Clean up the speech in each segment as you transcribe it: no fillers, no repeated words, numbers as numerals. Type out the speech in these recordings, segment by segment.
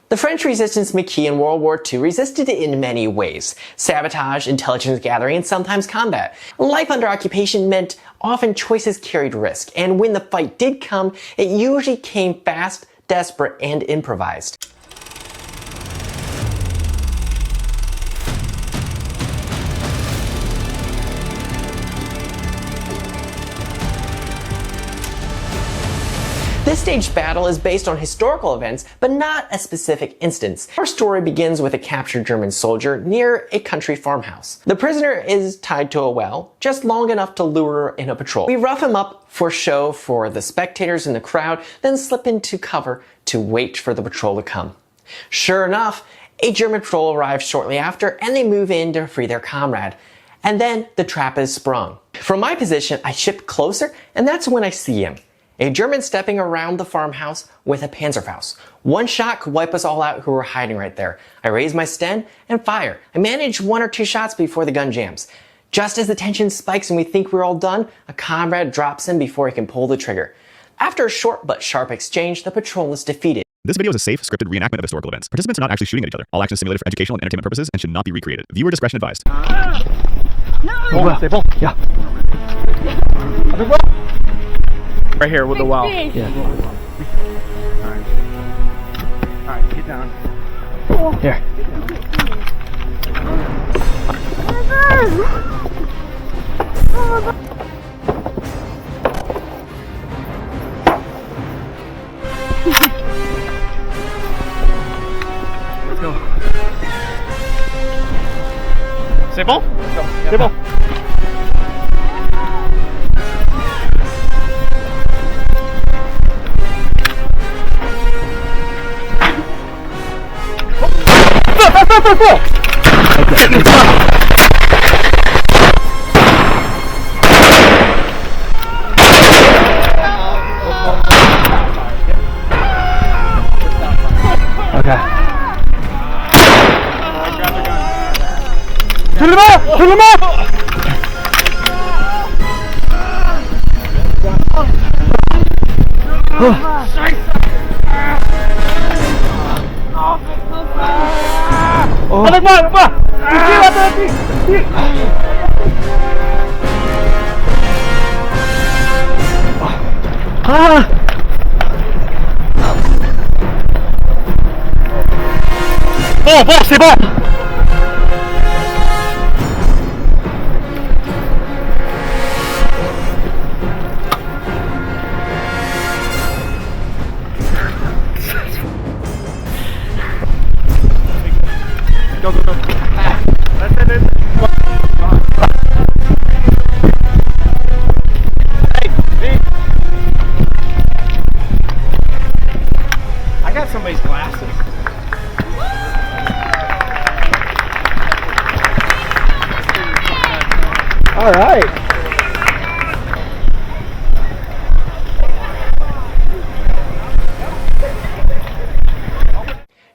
The French resistance Maquis in World War II resisted in many ways. Sabotage, intelligence gathering, and sometimes combat. Life under occupation meant often choices carried risk, and when the fight did come, it usually came fast, desperate, and improvised. This staged battle is based on historical events, but not a specific instance. Our story begins with a captured German soldier near a country farmhouse. The prisoner is tied to a well, just long enough to lure in a patrol. We rough him up for show for the spectators in the crowd, then slip into cover to wait for the patrol to come. Sure enough, a German patrol arrives shortly after, and they move in to free their comrade. And then the trap is sprung. From my position, I shift closer, and that's when I see him. A German stepping around the farmhouse with a Panzerfaust. One shot could wipe us all out who were hiding right there. I raise my Sten and fire. I manage 1 or 2 shots before the gun jams. Just as the tension spikes and we think we're all done, a comrade drops him before he can pull the trigger. After a short but sharp exchange, the patrol is defeated. This video is a safe, scripted reenactment of historical events. Participants are not actually shooting at each other. All action is simulated for educational and entertainment purposes and should not be recreated. Viewer discretion advised. No! C'est bon. Yeah. Right here with the well. Yeah. Alright, get down. Here. Let's go. C'est bon? C'est bon. Okay. Tout le monde! Tout le monde! Oh. Avec moi, avec moi! Ici, Ah! Bon, c'est bon! Go, go, go. That's it. Hey, me. I got somebody's glasses. All right.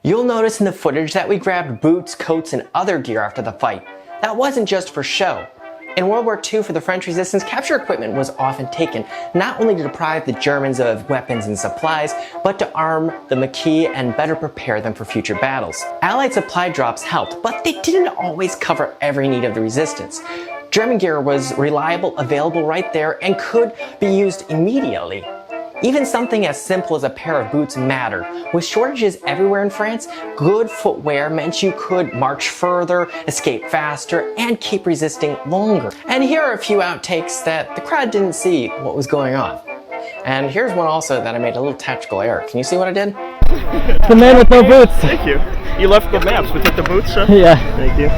You'll notice in the footage that we grabbed boots, coats, and other gear after the fight. That wasn't just for show. In World War II, for the French resistance, captured equipment was often taken, not only to deprive the Germans of weapons and supplies, but to arm the Maquis and better prepare them for future battles. Allied supply drops helped, but they didn't always cover every need of the resistance. German gear was reliable, available right there, and could be used immediately. Even something as simple as a pair of boots mattered. With shortages everywhere in France, good footwear meant you could march further, escape faster, and keep resisting longer. And here are a few outtakes that the crowd didn't see what was going on. And here's one also that I made a little tactical error. Can you see what I did? The man with no boots. Thank you. You left the maps, but took the boots, sir? Yeah. Thank you.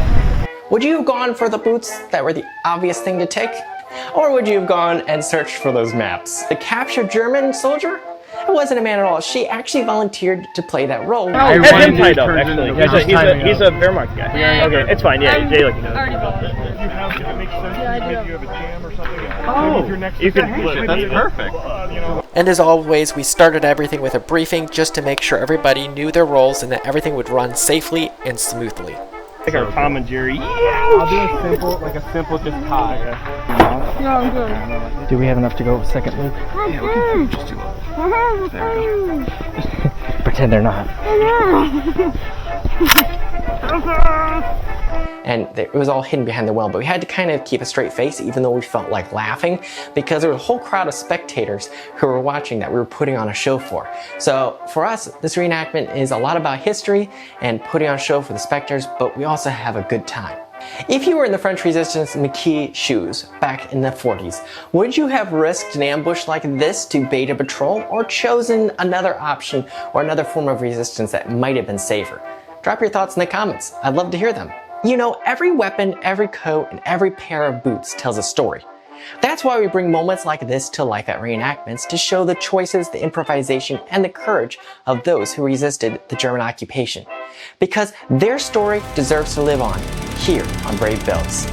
Would you have gone for the boots that were the obvious thing to take? Or would you have gone and searched for those maps? The captured German soldier? It wasn't a man at all. She actually volunteered to play that role. I had him tied up, actually. He's a Wehrmacht guy. Yeah. Okay, it's fine. Yeah, Jay, like, Already built it. You have to, it makes sense. Yeah, I do. Maybe you have a jam or something. Oh, Maybe if you're next you to can the flip. That's perfect. You know. And as always, we started everything with a briefing just to make sure everybody knew their roles and that everything would run safely and smoothly. Like our Tom and Jerry. I'll do a simple, just tie. Yeah, I'm good. Do we have enough to go second loop? Yeah, we can just do it. There we go. pretend they're not. And it was all hidden behind the well, but we had to kind of keep a straight face even though we felt like laughing because there was a whole crowd of spectators who were watching that we were putting on a show for. So for us, this reenactment is a lot about history and putting on a show for the spectators, but we also have a good time. If you were in the French Resistance Maquis shoes back in the 40s, would you have risked an ambush like this to bait a patrol or chosen another option or another form of resistance that might have been safer? Drop your thoughts in the comments. I'd love to hear them. You know, every weapon, every coat, and every pair of boots tells a story. That's why we bring moments like this to life at reenactments to show the choices, the improvisation, and the courage of those who resisted the German occupation. Because their story deserves to live on here on Brave Builds.